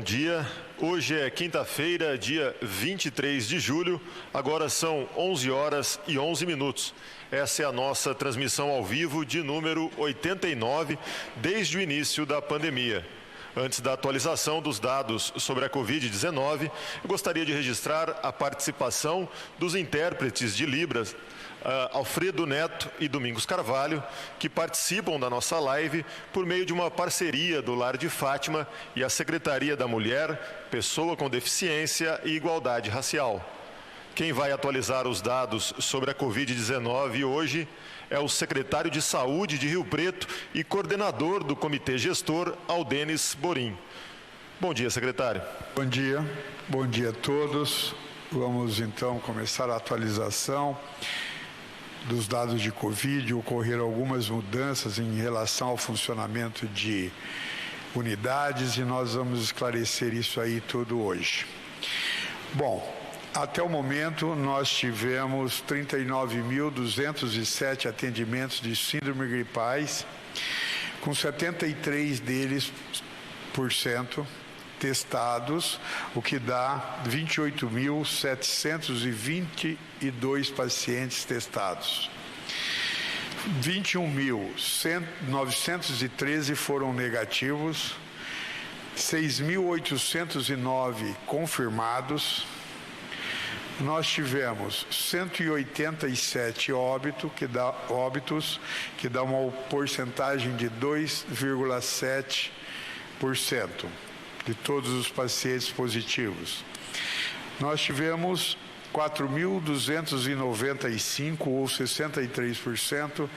dia. Hoje é quinta-feira, dia 23 de julho. Agora são 11 horas e 11 minutos. Essa é a nossa transmissão ao vivo de número 89 desde o início da pandemia. Antes da atualização dos dados sobre a Covid-19, eu gostaria de registrar a participação dos intérpretes de Libras, Alfredo Neto e Domingos Carvalho, que participam da nossa live por meio de uma parceria do Lar de Fátima e a Secretaria da Mulher, Pessoa com Deficiência e Igualdade Racial. Quem vai atualizar os dados sobre a Covid-19 hoje é o secretário de Saúde de Rio Preto e coordenador do Comitê Gestor, Aldenis Borim. Bom dia, secretário. Bom dia a todos. Vamos então começar a atualização dos dados de Covid. Ocorreram algumas mudanças em relação ao funcionamento de unidades e nós vamos esclarecer isso aí tudo hoje. Bom, até o momento, nós tivemos 39.207 atendimentos de síndrome gripais, com 73 deles testados, o que dá 28.722 pacientes testados. 21.913 foram negativos, 6.809 confirmados. Nós tivemos 187 óbitos, que dá uma porcentagem de 2,7% de todos os pacientes positivos. Nós tivemos 4.295, ou 63%,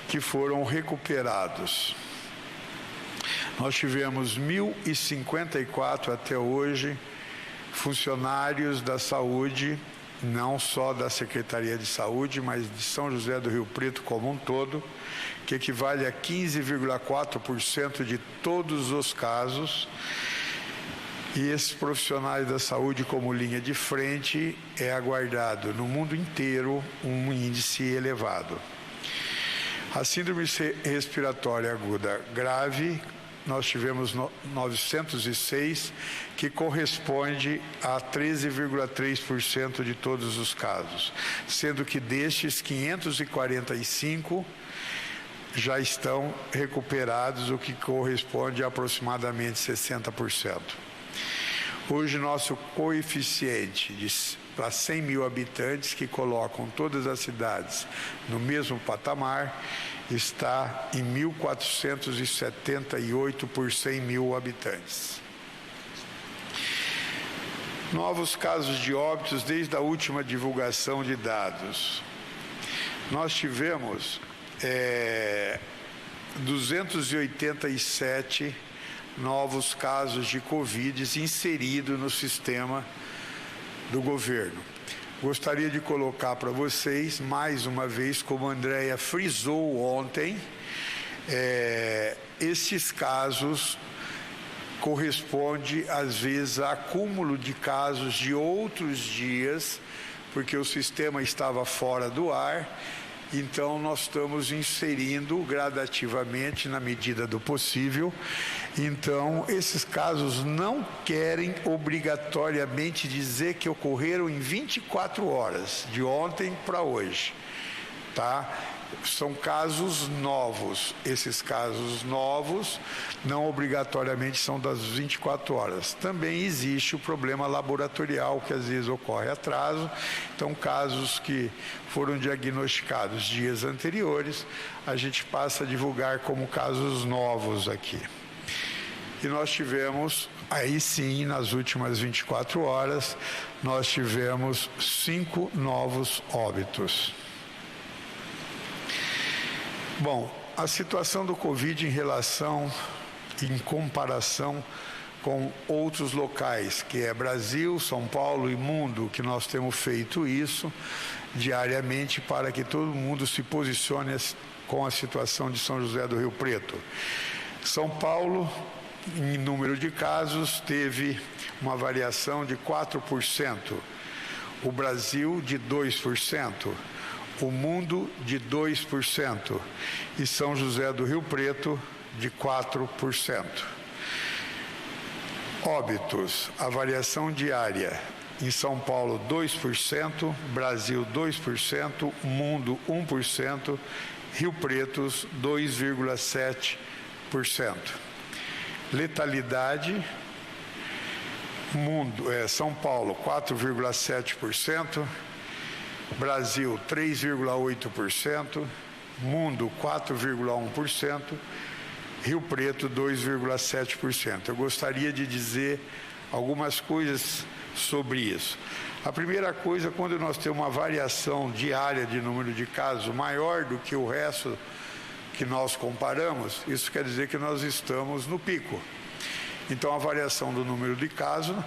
que foram recuperados. Nós tivemos 1.054 até hoje, funcionários da saúde, não só da Secretaria de Saúde, mas de São José do Rio Preto como um todo, que equivale a 15,4% de todos os casos. E esses profissionais da saúde como linha de frente é aguardado no mundo inteiro um índice elevado. A síndrome respiratória aguda grave, nós tivemos 906, que corresponde a 13,3% de todos os casos, sendo que destes 545 já estão recuperados, o que corresponde a aproximadamente 60%. Hoje, nosso coeficiente para 100 mil habitantes, que colocam todas as cidades no mesmo patamar, está em 1.478 por 100 mil habitantes. Novos casos de óbitos desde a última divulgação de dados. Nós tivemos 287 novos casos de Covid inseridos no sistema do governo. Gostaria de colocar para vocês, mais uma vez, como a Andréia frisou ontem, estes casos correspondem, às vezes, a acúmulo de casos de outros dias, porque o sistema estava fora do ar. Então, nós estamos inserindo gradativamente, na medida do possível. Então, esses casos não querem obrigatoriamente dizer que ocorreram em 24 horas, de ontem para hoje, tá? São casos novos. Esses casos novos não obrigatoriamente são das 24 horas. Também existe o problema laboratorial, que às vezes ocorre atraso. Então, casos que foram diagnosticados dias anteriores, a gente passa a divulgar como casos novos aqui. E nós tivemos, aí sim, nas últimas 24 horas, nós tivemos 5 novos óbitos. Bom, a situação do Covid em comparação com outros locais, que é Brasil, São Paulo e mundo, que nós temos feito isso diariamente para que todo mundo se posicione com a situação de São José do Rio Preto. São Paulo, em número de casos, teve uma variação de 4%, o Brasil de 2%, o mundo de 2% e São José do Rio Preto de 4%. Óbitos, a variação diária. Em São Paulo, 2%, Brasil, 2%, Mundo, 1%, Rio Preto, 2,7%. Letalidade, São Paulo, 4,7%, Brasil, 3,8%, Mundo, 4,1%, Rio Preto, 2,7%. Eu gostaria de dizer algumas coisas sobre isso. A primeira coisa, quando nós temos uma variação diária de número de casos maior do que o resto que nós comparamos, isso quer dizer que nós estamos no pico. Então, a variação do número de casos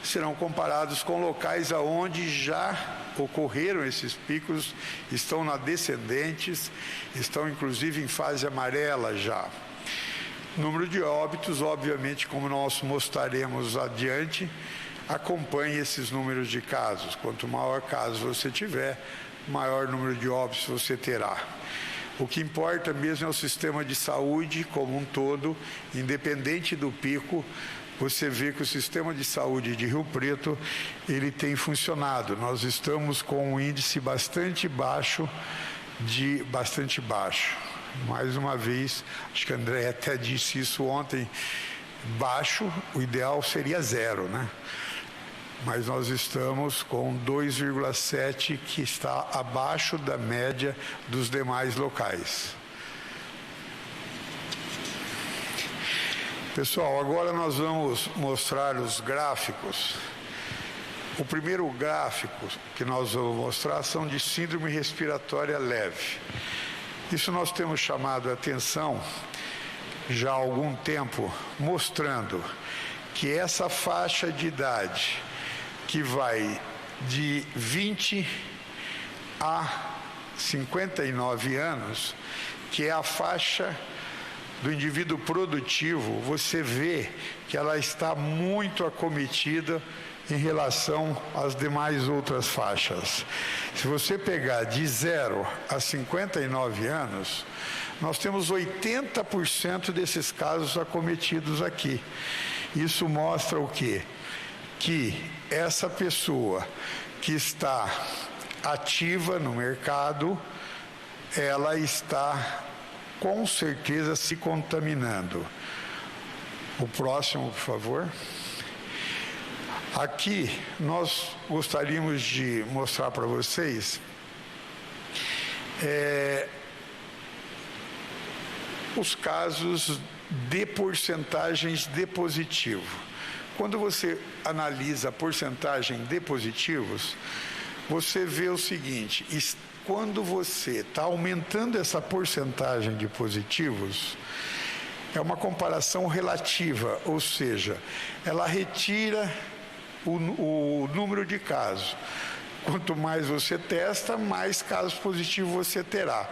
serão comparados com locais aonde já ocorreram esses picos, estão na descendentes, estão inclusive em fase amarela já. Número de óbitos, obviamente, como nós mostraremos adiante, acompanhe esses números de casos. Quanto maior caso você tiver, maior número de óbitos você terá. O que importa mesmo é o sistema de saúde como um todo, independente do pico. Você vê que o sistema de saúde de Rio Preto, ele tem funcionado. Nós estamos com um índice bastante baixo. Mais uma vez, acho que a André até disse isso ontem, baixo, o ideal seria 0, né? Mas nós estamos com 2,7, que está abaixo da média dos demais locais. Pessoal, agora nós vamos mostrar os gráficos. O primeiro gráfico que nós vamos mostrar são de síndrome respiratória leve. Isso nós temos chamado a atenção já há algum tempo, mostrando que essa faixa de idade, que vai de 20 a 59 anos, que é a faixa do indivíduo produtivo, você vê que ela está muito acometida em relação às demais outras faixas. Se você pegar de 0 a 59 anos, nós temos 80% desses casos acometidos aqui. Isso mostra o quê? Que essa pessoa que está ativa no mercado, ela está com certeza se contaminando. O próximo, por favor. Aqui nós gostaríamos de mostrar para vocês os casos de porcentagens de positivo. Quando você analisa a porcentagem de positivos, você vê o seguinte: quando você está aumentando essa porcentagem de positivos, é uma comparação relativa, ou seja, ela retira o número de casos. Quanto mais você testa, mais casos positivos você terá.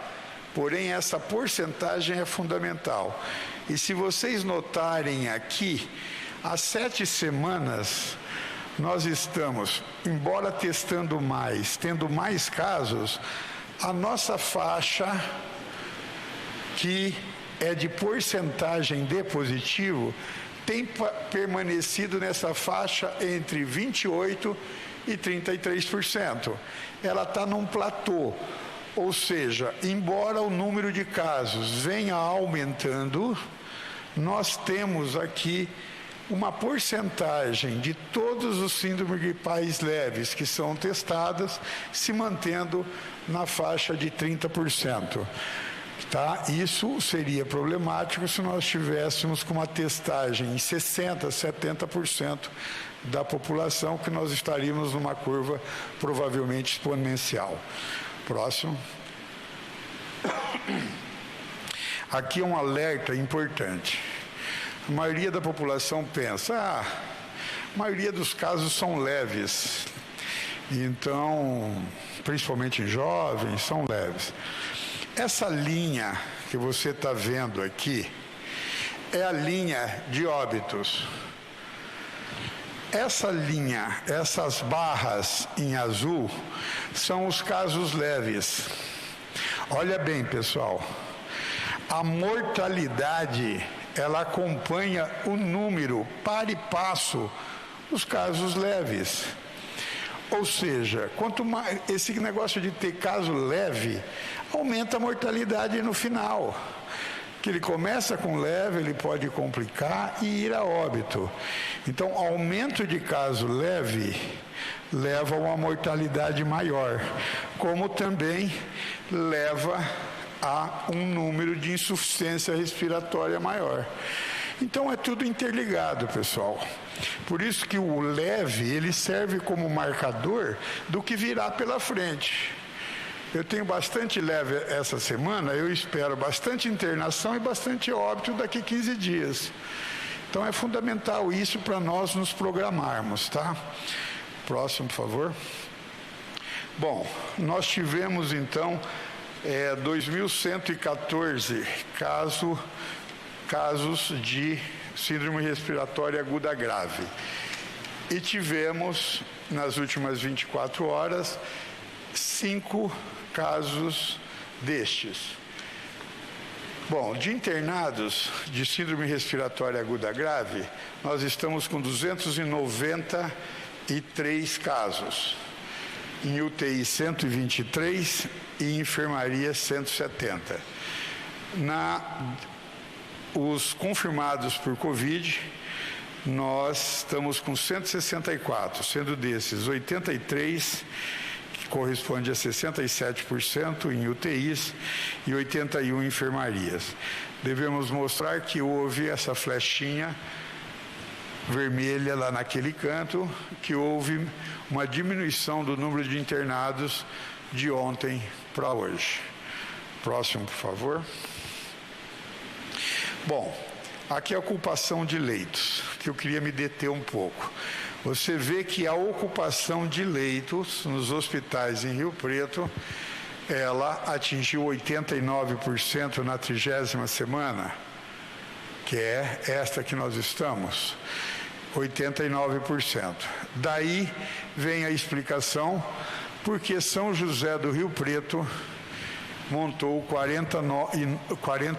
Porém, essa porcentagem é fundamental. E se vocês notarem aqui, há 7 semanas, nós estamos, embora testando mais, tendo mais casos, a nossa faixa, que é de porcentagem de positivo, tem permanecido nessa faixa entre 28% e 33%. Ela está num platô, ou seja, embora o número de casos venha aumentando, nós temos aqui uma porcentagem de todos os síndromes gripais leves que são testadas se mantendo na faixa de 30%. Tá? Isso seria problemático se nós tivéssemos com uma testagem em 60%, 70% da população, que nós estaríamos numa curva provavelmente exponencial. Próximo. Aqui é um alerta importante. A maioria da população pensa, a maioria dos casos são leves. Então, principalmente em jovens, são leves. Essa linha que você está vendo aqui é a linha de óbitos. Essa linha, essas barras em azul, são os casos leves. Olha bem, pessoal, a mortalidade ela acompanha o número par e passo dos casos leves. Ou seja, quanto mais esse negócio de ter caso leve, aumenta a mortalidade no final. Que ele começa com leve, ele pode complicar e ir a óbito. Então, aumento de caso leve leva a uma mortalidade maior, como também leva a um número de insuficiência respiratória maior. Então, é tudo interligado, pessoal. Por isso que o leve, ele serve como marcador do que virá pela frente. Eu tenho bastante leve essa semana, eu espero bastante internação e bastante óbito daqui a 15 dias. Então, é fundamental isso para nós nos programarmos, tá? Próximo, por favor. Bom, nós tivemos, então, 2.114 casos de síndrome respiratória aguda grave. E tivemos, nas últimas 24 horas, 5 casos destes. Bom, de internados de síndrome respiratória aguda grave, nós estamos com 293 casos. Em UTI 123 e enfermaria 170. Os confirmados por Covid, nós estamos com 164, sendo desses 83, que corresponde a 67% em UTIs e 81 em enfermarias. Devemos mostrar que houve essa flechinha vermelha lá naquele canto, que houve uma diminuição do número de internados de ontem para hoje. Próximo, por favor. Bom, aqui é a ocupação de leitos, que eu queria me deter um pouco. Você vê que a ocupação de leitos nos hospitais em Rio Preto, ela atingiu 89% na 30ª semana, que é esta que nós estamos, 89%. Daí vem a explicação porque São José do Rio Preto montou 40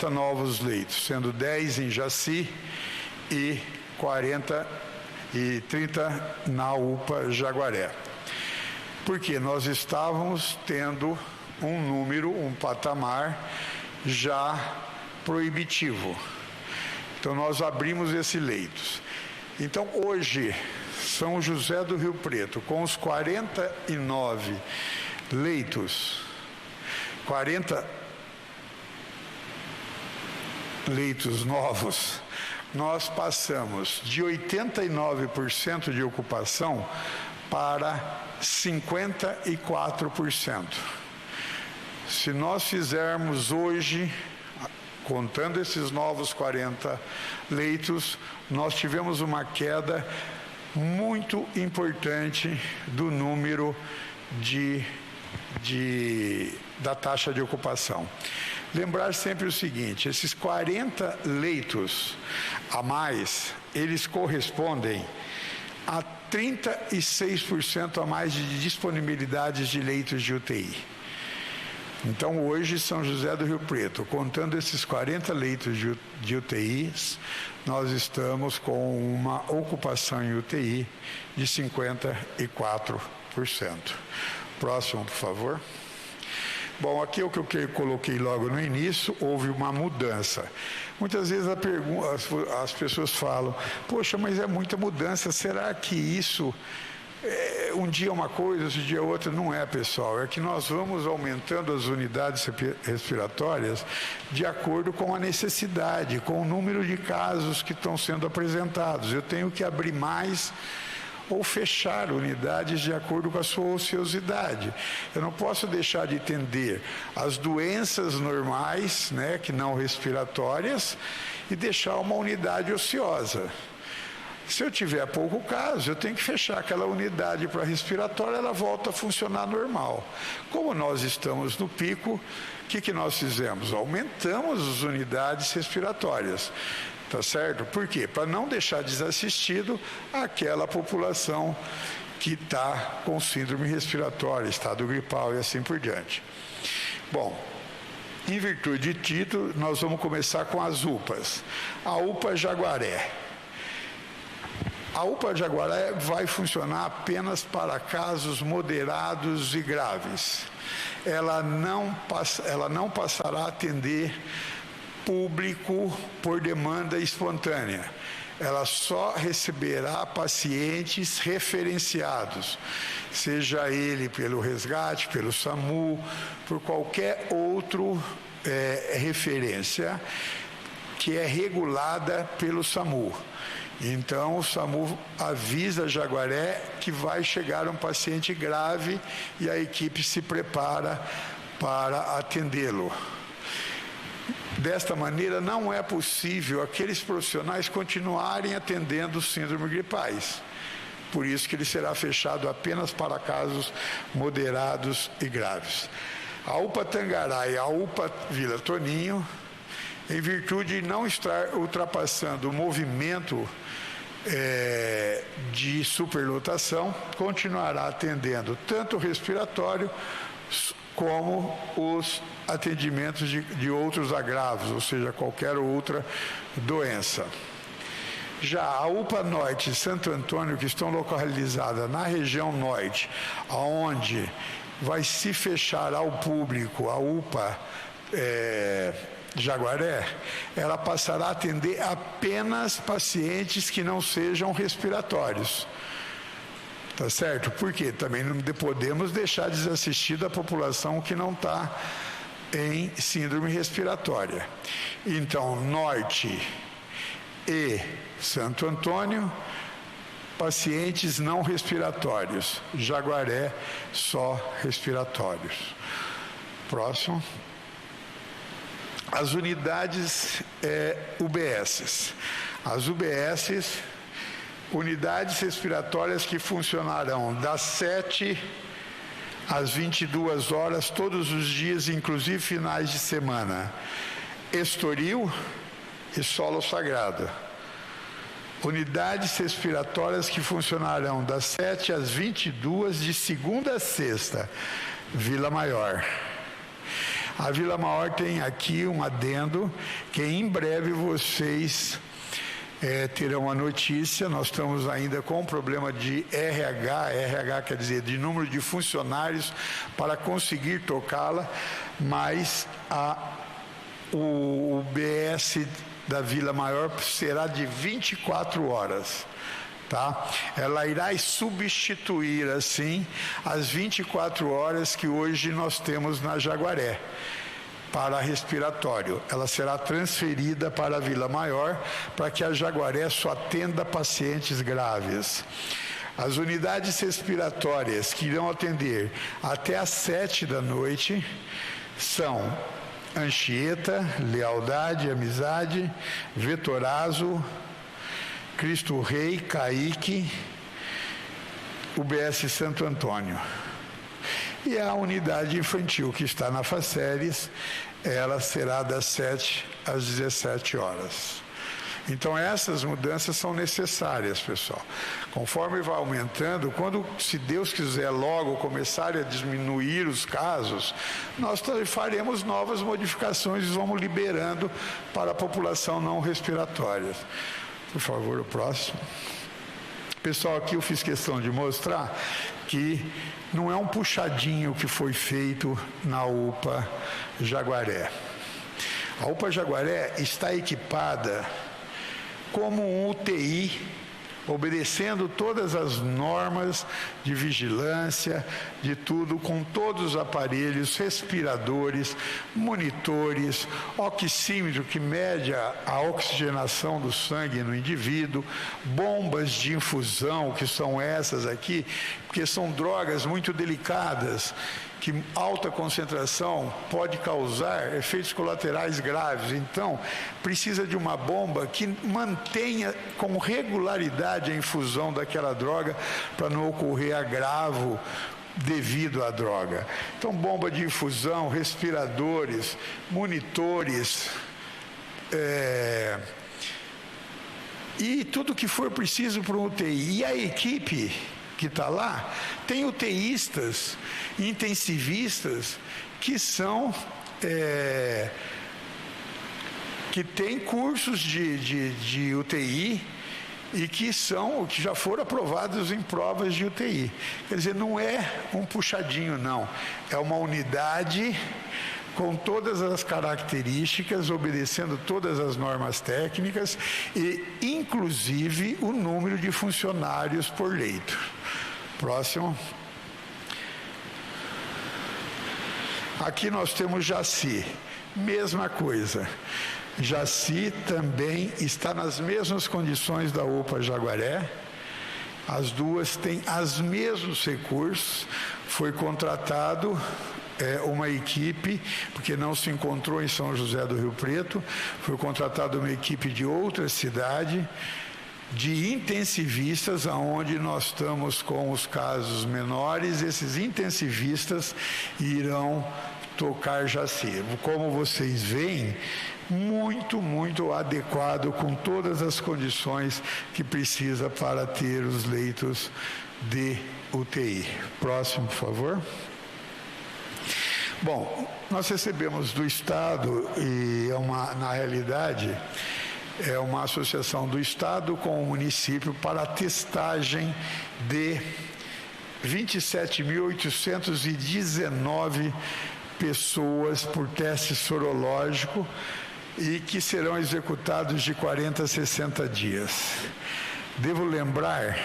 novos leitos, sendo 10 em Jaci e 30 na UPA Jaguaré. Porque nós estávamos tendo um patamar já proibitivo. Então, nós abrimos esses leitos. Então, hoje, São José do Rio Preto, com os 49 leitos, 40 leitos novos, nós passamos de 89% de ocupação para 54%. Se nós fizermos hoje, contando esses novos 40 leitos, nós tivemos uma queda muito importante do número da taxa de ocupação. Lembrar sempre o seguinte, esses 40 leitos a mais, eles correspondem a 36% a mais de disponibilidades de leitos de UTI. Então, hoje, São José do Rio Preto, contando esses 40 leitos de UTIs, nós estamos com uma ocupação em UTI de 54%. Próximo, por favor. Bom, aqui é o que eu coloquei logo no início, houve uma mudança. Muitas vezes as pessoas falam, poxa, mas é muita mudança, será que isso... um dia uma coisa, outro dia outra? Não é, pessoal, é que nós vamos aumentando as unidades respiratórias de acordo com a necessidade, com o número de casos que estão sendo apresentados. Eu tenho que abrir mais ou fechar unidades de acordo com a sua ociosidade. Eu não posso deixar de atender as doenças normais, né, que não respiratórias, e deixar uma unidade ociosa. Se eu tiver pouco caso, eu tenho que fechar aquela unidade para respiratória, ela volta a funcionar normal. Como nós estamos no pico, o que nós fizemos? Aumentamos as unidades respiratórias, tá certo? Por quê? Para não deixar desassistido aquela população que está com síndrome respiratória, estado gripal e assim por diante. Bom, Em virtude de título, nós vamos começar com as UPAs. A UPA Jaguaré. A UPA Jaguaré vai funcionar apenas para casos moderados e graves. Ela não passará a atender público por demanda espontânea. Ela só receberá pacientes referenciados, seja ele pelo resgate, pelo SAMU, por qualquer outro referência que é regulada pelo SAMU. Então, o SAMU avisa a Jaguaré que vai chegar um paciente grave e a equipe se prepara para atendê-lo. Desta maneira, não é possível aqueles profissionais continuarem atendendo síndrome gripais. Por isso que ele será fechado apenas para casos moderados e graves. A UPA Tangará e a UPA Vila Toninho, em virtude de não estar ultrapassando o movimento de superlotação, continuará atendendo tanto o respiratório como os atendimentos de outros agravos, ou seja, qualquer outra doença. Já a UPA Norte e Santo Antônio, que estão localizadas na região norte, onde vai se fechar ao público a UPA Jaguaré, ela passará a atender apenas pacientes que não sejam respiratórios. Tá certo? Porque também não podemos deixar desassistida a população que não está em síndrome respiratória. Então, Norte e Santo Antônio, pacientes não respiratórios. Jaguaré, só respiratórios. Próximo. As unidades UBSs. As UBSs, unidades respiratórias que funcionarão das 7 às 22 horas, todos os dias, inclusive finais de semana. Estoril e Solo Sagrado. Unidades respiratórias que funcionarão das 7 às 22, de segunda a sexta. Vila Maior. A Vila Maior tem aqui um adendo, que em breve vocês terão a notícia. Nós estamos ainda com um problema de RH quer dizer, de número de funcionários para conseguir tocá-la, mas o UBS da Vila Maior será de 24 horas. Tá? Ela irá substituir, assim, as 24 horas que hoje nós temos na Jaguaré para respiratório. Ela será transferida para a Vila Maior para que a Jaguaré só atenda pacientes graves. As unidades respiratórias que irão atender até às 7 da noite são Anchieta, Lealdade, Amizade, Vetorazo, Cristo Rei, Caique, UBS Santo Antônio. E a unidade infantil que está na Faceres, ela será das 7 às 17 horas. Então essas mudanças são necessárias, pessoal. Conforme vai aumentando, quando, se Deus quiser, logo começar a diminuir os casos, nós faremos novas modificações e vamos liberando para a população não respiratória. Por favor, o próximo. Pessoal, aqui eu fiz questão de mostrar que não é um puxadinho que foi feito na UPA Jaguaré. A UPA Jaguaré está equipada como um UTI, obedecendo todas as normas de vigilância, de tudo, com todos os aparelhos, respiradores, monitores, oxímetro que mede a oxigenação do sangue no indivíduo, bombas de infusão, que são essas aqui, porque são drogas muito delicadas, que alta concentração pode causar efeitos colaterais graves. Então, precisa de uma bomba que mantenha com regularidade a infusão daquela droga para não ocorrer agravo devido à droga. Então, bomba de infusão, respiradores, monitores, e tudo que for preciso para um UTI. E a equipe que está lá tem UTIistas, intensivistas, que são que tem cursos de UTI e que já foram aprovados em provas de UTI. Quer dizer, não é um puxadinho, não. É uma unidade com todas as características, obedecendo todas as normas técnicas e, inclusive, o número de funcionários por leito. Próximo. Aqui nós temos Jaci, mesma coisa. Jaci também está nas mesmas condições da UPA Jaguaré. As duas têm os mesmos recursos. Foi contratado uma equipe, porque não se encontrou em São José do Rio Preto, foi contratada uma equipe de outra cidade, de intensivistas, aonde nós estamos com os casos menores. Esses intensivistas irão tocar Jaci. Como vocês veem, muito adequado, com todas as condições que precisa para ter os leitos de UTI. Próximo, por favor. Bom, nós recebemos do Estado, e na realidade, é uma associação do Estado com o município para a testagem de 27.819 pessoas por teste sorológico e que serão executados de 40 a 60 dias. Devo lembrar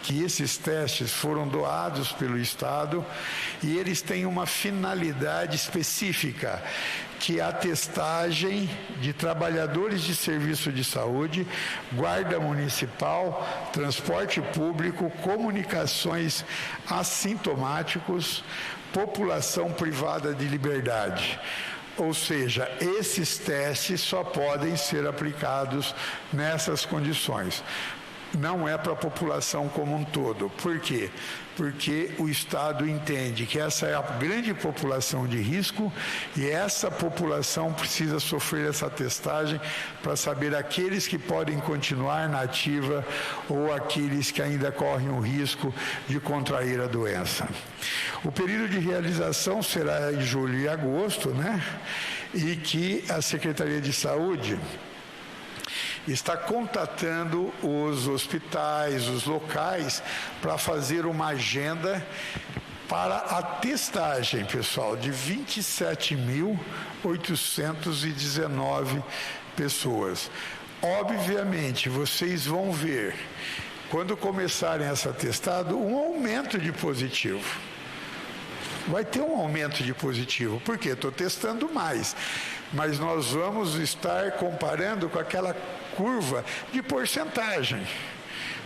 que esses testes foram doados pelo Estado e eles têm uma finalidade específica, que é a testagem de trabalhadores de serviço de saúde, guarda municipal, transporte público, comunicações assintomáticos, população privada de liberdade. Ou seja, esses testes só podem ser aplicados nessas condições. Não é para a população como um todo. Por quê? Porque o Estado entende que essa é a grande população de risco e essa população precisa sofrer essa testagem para saber aqueles que podem continuar na ativa ou aqueles que ainda correm o risco de contrair a doença. O período de realização será em julho e agosto, né? E que a Secretaria de Saúde está contatando os hospitais, os locais, para fazer uma agenda para a testagem, pessoal, de 27.819 pessoas. Obviamente, vocês vão ver, quando começarem essa testado, um aumento de positivo. Vai ter um aumento de positivo. Por quê? Estou testando mais. Mas nós vamos estar comparando com aquela curva de porcentagem.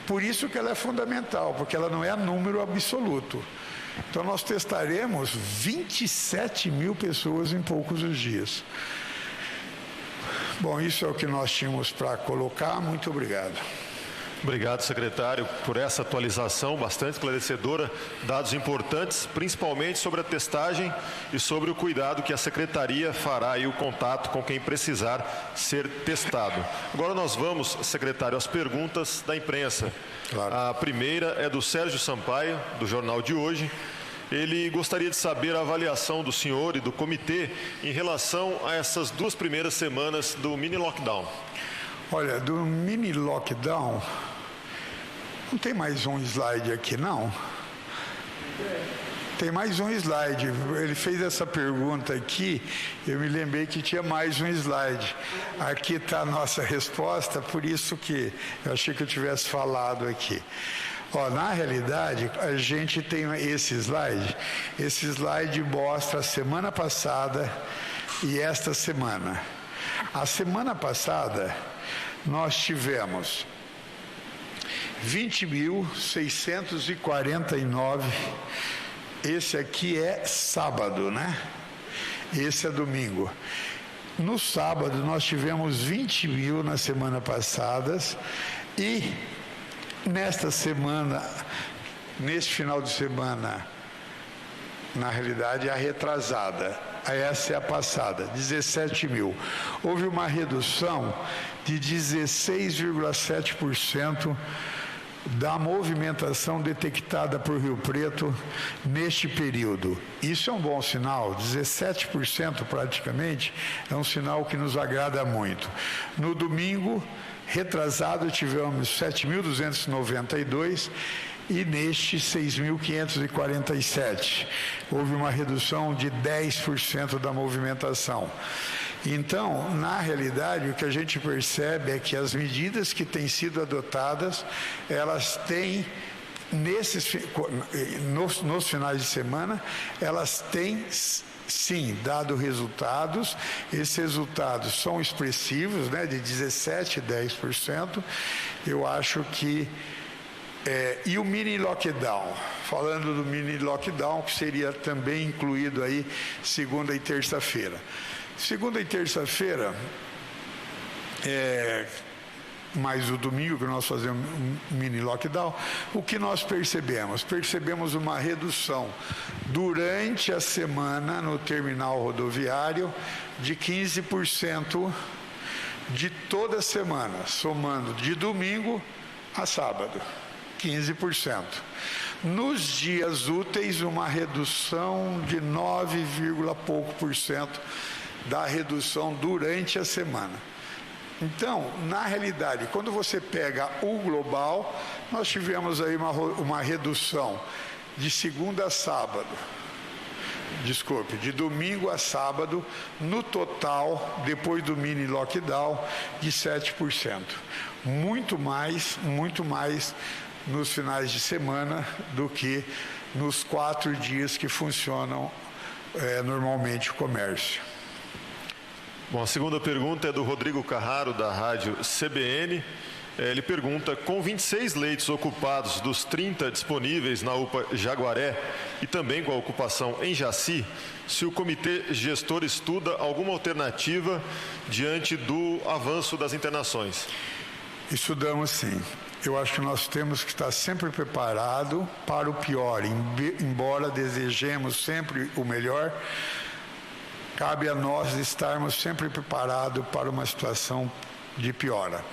Por isso que ela é fundamental, porque ela não é número absoluto. Então nós testaremos 27 mil pessoas em poucos dias. Bom, isso é o que nós tínhamos para colocar. Muito obrigado. Obrigado, secretário, por essa atualização bastante esclarecedora, dados importantes, principalmente sobre a testagem e sobre o cuidado que a secretaria fará e o contato com quem precisar ser testado. Agora nós vamos, secretário, às perguntas da imprensa. Claro. A primeira é do Sérgio Sampaio, do Jornal de Hoje. Ele gostaria de saber a avaliação do senhor e do comitê em relação a essas 2 primeiras semanas do mini lockdown. Olha, do mini lockdown, não tem mais um slide aqui, não? Tem mais um slide. Ele fez essa pergunta aqui, eu me lembrei que tinha mais um slide. Aqui está a nossa resposta, por isso que eu achei que eu tivesse falado aqui. Na realidade, a gente tem esse slide. Esse slide mostra a semana passada e esta semana. A semana passada, nós tivemos 20.649, esse aqui é sábado, né? Esse é domingo. No sábado, nós tivemos 20 mil na semana passada e nesta semana, neste final de semana, na realidade, a retrasada, essa é a passada, 17 mil. Houve uma redução de 16,7% da movimentação detectada por Rio Preto neste período. Isso é um bom sinal, 17% praticamente, é um sinal que nos agrada muito. No domingo retrasado tivemos 7.292 e neste 6.547. Houve uma redução de 10% da movimentação. Então, na realidade, o que a gente percebe é que as medidas que têm sido adotadas, elas têm, nos finais de semana, elas têm sim dado resultados. Esses resultados são expressivos, né, de 17% e 10%. Eu acho que e o mini lockdown, falando do mini lockdown, que seria também incluído aí segunda e terça-feira. Segunda e terça-feira, mais o domingo que nós fazemos um mini lockdown, o que nós percebemos? Percebemos uma redução durante a semana no terminal rodoviário de 15% de toda a semana, somando de domingo a sábado. 15%. Nos dias úteis, uma redução de 9, pouco por cento da redução durante a semana. Então, na realidade, quando você pega o global, nós tivemos aí uma redução de segunda a sábado, de domingo a sábado, no total, depois do mini lockdown, de 7%. Muito mais nos finais de semana do que nos 4 dias que funcionam normalmente o comércio. Bom, a segunda pergunta é do Rodrigo Carraro, da rádio CBN. Ele pergunta, com 26 leitos ocupados dos 30 disponíveis na UPA Jaguaré e também com a ocupação em Jaci, se o comitê gestor estuda alguma alternativa diante do avanço das internações? Estudamos sim. Eu acho que nós temos que estar sempre preparado para o pior, embora desejemos sempre o melhor. Cabe a nós estarmos sempre preparados para uma situação de piora.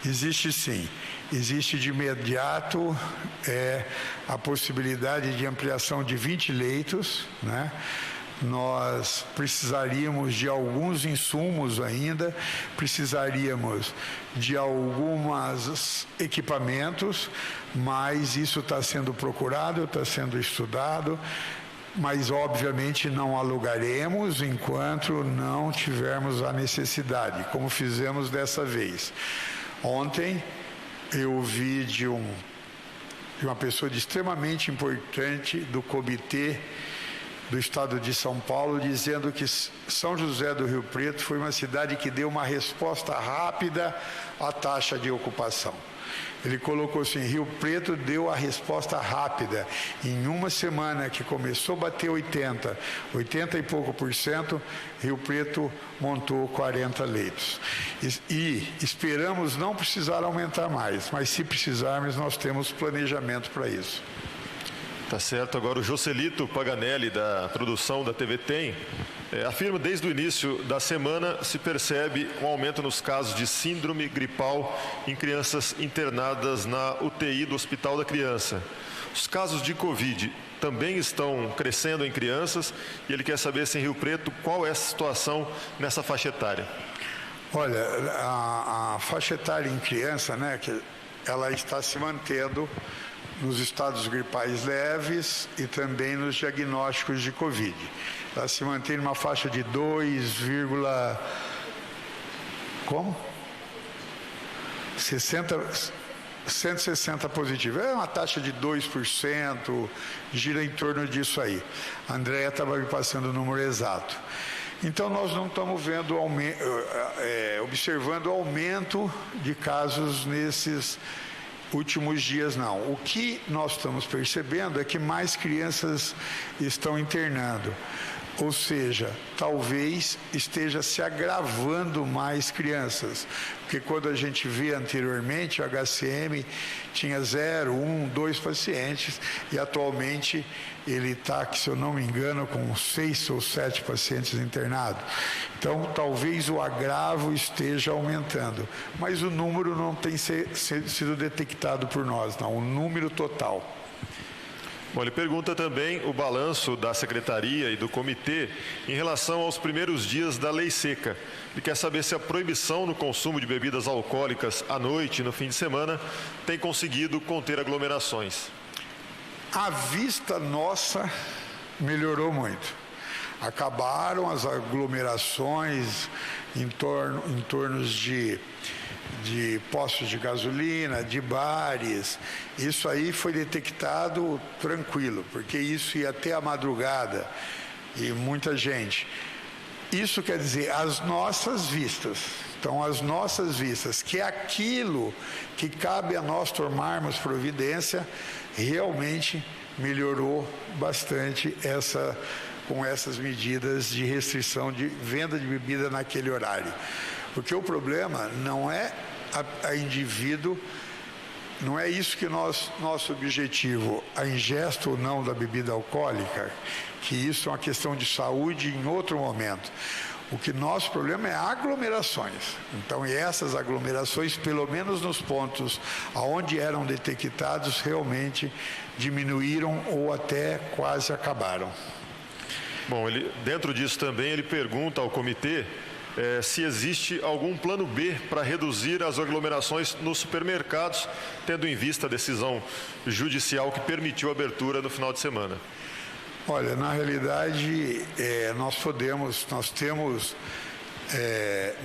Existe sim, existe de imediato a possibilidade de ampliação de 20 leitos, né? Nós precisaríamos de alguns insumos ainda, precisaríamos de alguns equipamentos, mas isso está sendo procurado, está sendo estudado, mas obviamente não alugaremos enquanto não tivermos a necessidade, como fizemos dessa vez. Ontem eu ouvi de uma pessoa extremamente importante do comitê do estado de São Paulo, dizendo que São José do Rio Preto foi uma cidade que deu uma resposta rápida à taxa de ocupação. Ele colocou assim, Rio Preto deu a resposta rápida. Em uma semana que começou a bater 80 e pouco por cento, Rio Preto montou 40 leitos. E esperamos não precisar aumentar mais, mas se precisarmos, nós temos planejamento para isso. Tá certo. Agora o Joselito Paganelli, da produção da TV Tem, afirma desde o início da semana se percebe um aumento nos casos de síndrome gripal em crianças internadas na UTI do Hospital da Criança. Os casos de Covid também estão crescendo em crianças e ele quer saber se em Rio Preto qual é a situação nessa faixa etária. Olha, a faixa etária em criança, né, que ela está se mantendo nos estados gripais leves e também nos diagnósticos de Covid. Ela se mantém numa faixa de 160 positivo. É uma taxa de 2%, gira em torno disso aí. A Andréia estava me passando o número exato. Então, nós não estamos vendo observando aumento de casos nesses últimos dias, não. O que nós estamos percebendo é que mais crianças estão internando. Ou seja, talvez esteja se agravando mais crianças, porque quando a gente vê anteriormente, o HCM tinha 0, 1, 2 pacientes, e atualmente ele está, se eu não me engano, com 6 ou 7 pacientes internados. Então, talvez o agravo esteja aumentando, mas o número não tem sido detectado por nós, não, o número total. Bom, ele pergunta também o balanço da Secretaria e do Comitê em relação aos primeiros dias da Lei Seca. Ele quer saber se a proibição no consumo de bebidas alcoólicas à noite e no fim de semana tem conseguido conter aglomerações. A vista nossa melhorou muito. Acabaram as aglomerações em torno de postos de gasolina, de bares. Isso aí foi detectado tranquilo, porque isso ia até a madrugada e muita gente. Isso quer dizer, as nossas vistas. Então, as nossas vistas, que é aquilo que cabe a nós tomarmos providência, realmente melhorou bastante com essas medidas de restrição de venda de bebida naquele horário. Porque o problema não é a indivíduo, não é isso que nosso objetivo, a ingesta ou não da bebida alcoólica, que isso é uma questão de saúde em outro momento. O que nosso problema é aglomerações. Então, e essas aglomerações, pelo menos nos pontos onde eram detectados, realmente diminuíram ou até quase acabaram. Bom, dentro disso também ele pergunta ao comitê se existe algum plano B para reduzir as aglomerações nos supermercados, tendo em vista a decisão judicial que permitiu a abertura no final de semana. Olha, na realidade, nós temos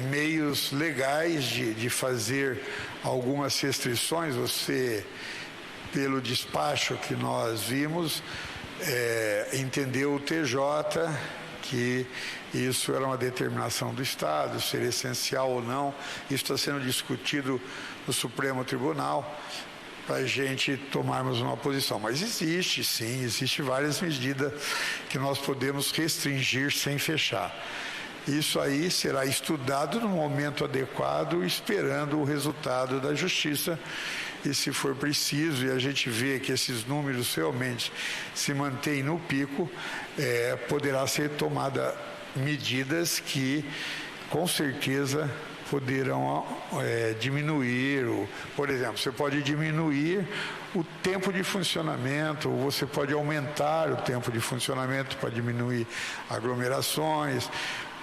meios legais de fazer algumas restrições. Você, pelo despacho que nós vimos, entendeu o TJ que isso era uma determinação do Estado, ser essencial ou não. Isso está sendo discutido no Supremo Tribunal para a gente tomarmos uma posição. Mas existe várias medidas que nós podemos restringir sem fechar. Isso aí será estudado no momento adequado, esperando o resultado da Justiça. E se for preciso, e a gente vê que esses números realmente se mantêm no pico, poderá ser tomada medidas que, com certeza, poderão diminuir. Por exemplo, você pode diminuir o tempo de funcionamento, ou você pode aumentar o tempo de funcionamento para diminuir aglomerações.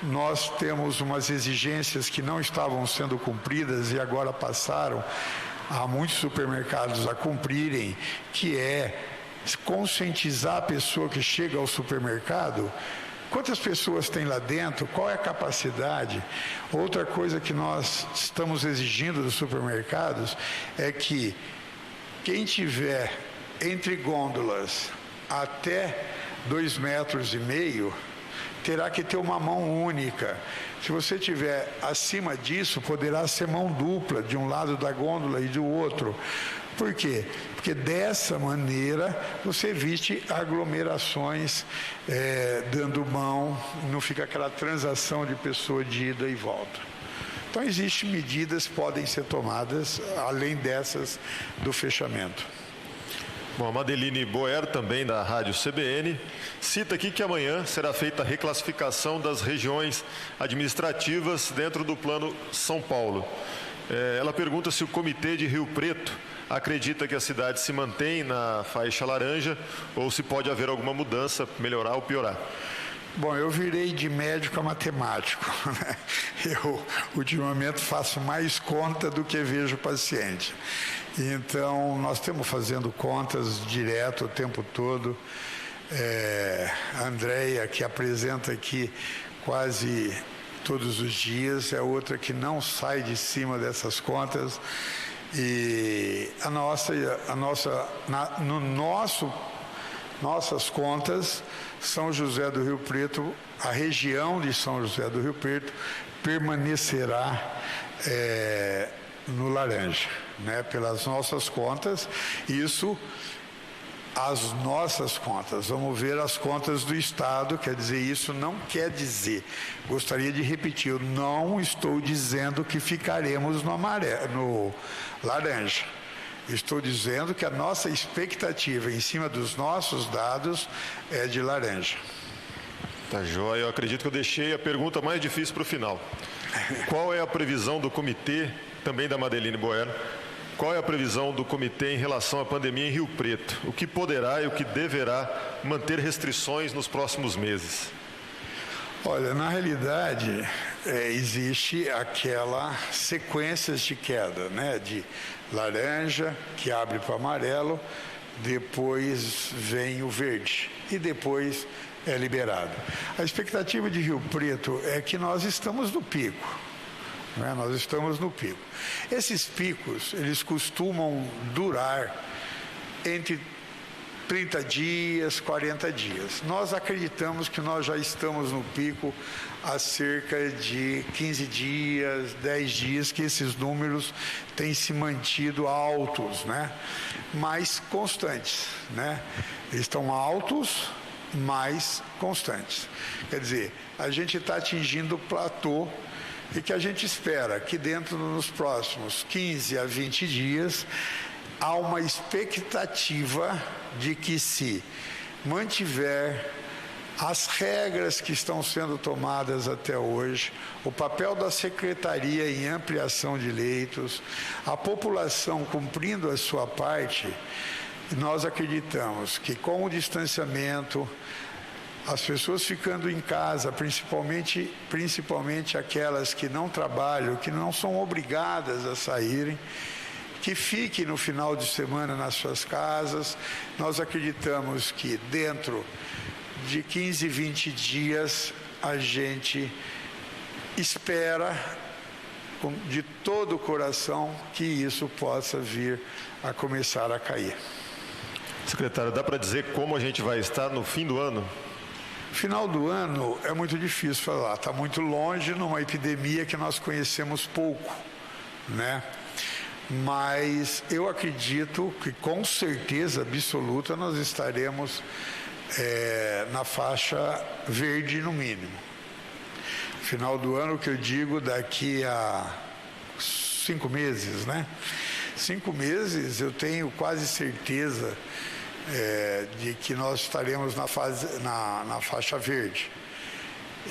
Nós temos umas exigências que não estavam sendo cumpridas e agora passaram a muitos supermercados a cumprirem, que é conscientizar a pessoa que chega ao supermercado. Quantas pessoas tem lá dentro? Qual é a capacidade? Outra coisa que nós estamos exigindo dos supermercados é que quem tiver entre gôndolas até 2,5 metros terá que ter uma mão única. Se você tiver acima disso, poderá ser mão dupla, de um lado da gôndola e do outro. Por quê? Porque dessa maneira você evite aglomerações dando mão, não fica aquela transação de pessoa de ida e volta. Então, existem medidas que podem ser tomadas, além dessas do fechamento. Bom, a Madeline Boer, também da Rádio CBN, cita aqui que amanhã será feita a reclassificação das regiões administrativas dentro do Plano São Paulo. Ela pergunta se o Comitê de Rio Preto acredita que a cidade se mantém na faixa laranja ou se pode haver alguma mudança, melhorar ou piorar. Bom, eu virei de médico a matemático. Eu, ultimamente, faço mais conta do que vejo o paciente. Então, nós estamos fazendo contas direto o tempo todo. A Andréia, que apresenta aqui quase todos os dias, é outra que não sai de cima dessas contas. E nossas contas, São José do Rio Preto, a região de São José do Rio Preto permanecerá no laranja, né? Pelas nossas contas. Isso as nossas contas, vamos ver as contas do Estado. Quer dizer, isso não quer dizer, gostaria de repetir, eu não estou dizendo que ficaremos no laranja. Estou dizendo que a nossa expectativa em cima dos nossos dados é de laranja. Tá joia, eu acredito que eu deixei a pergunta mais difícil para o final. Qual é a previsão do comitê, também da Madeline Bueno, qual é a previsão do comitê em relação à pandemia em Rio Preto? O que poderá e o que deverá manter restrições nos próximos meses? Olha, na realidade, existe aquela sequência de queda, né? De laranja, que abre para amarelo, depois vem o verde e depois é liberado. A expectativa de Rio Preto é que nós estamos no pico, né? Nós estamos no pico. Esses picos, eles costumam durar entre 30 dias, 40 dias. Nós acreditamos que nós já estamos no pico há cerca de 15 dias, 10 dias, que esses números têm se mantido altos, né? Mas constantes, né? Eles estão altos, mas constantes. Quer dizer, a gente está atingindo o platô e que a gente espera que dentro dos próximos 15 a 20 dias há uma expectativa de que, se mantiver as regras que estão sendo tomadas até hoje, o papel da secretaria em ampliação de leitos, a população cumprindo a sua parte, nós acreditamos que com o distanciamento, as pessoas ficando em casa, principalmente aquelas que não trabalham, que não são obrigadas a saírem, que fiquem no final de semana nas suas casas. Nós acreditamos que dentro de 15, 20 dias a gente espera de todo o coração que isso possa vir a começar a cair. Secretário, dá para dizer como a gente vai estar no fim do ano? Final do ano é muito difícil falar, está muito longe numa epidemia que nós conhecemos pouco, né? Mas eu acredito que com certeza absoluta nós estaremos na faixa verde no mínimo. Final do ano, que eu digo, daqui a 5 meses, né? 5 meses eu tenho quase certeza de que nós estaremos na faixa verde.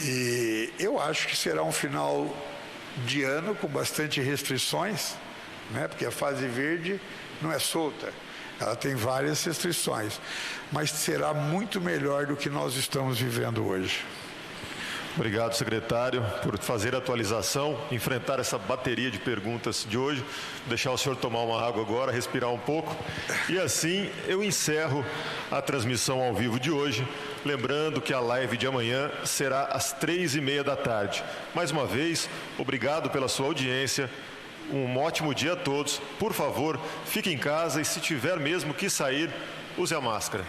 E eu acho que será um final de ano com bastante restrições, né? Porque a fase verde não é solta, ela tem várias restrições, mas será muito melhor do que nós estamos vivendo hoje. Obrigado, secretário, por fazer a atualização, enfrentar essa bateria de perguntas de hoje. Vou deixar o senhor tomar uma água agora, respirar um pouco. E assim eu encerro a transmissão ao vivo de hoje, lembrando que a live de amanhã será às 3h30 da tarde. Mais uma vez, obrigado pela sua audiência. Um ótimo dia a todos. Por favor, fique em casa e, se tiver mesmo que sair, use a máscara.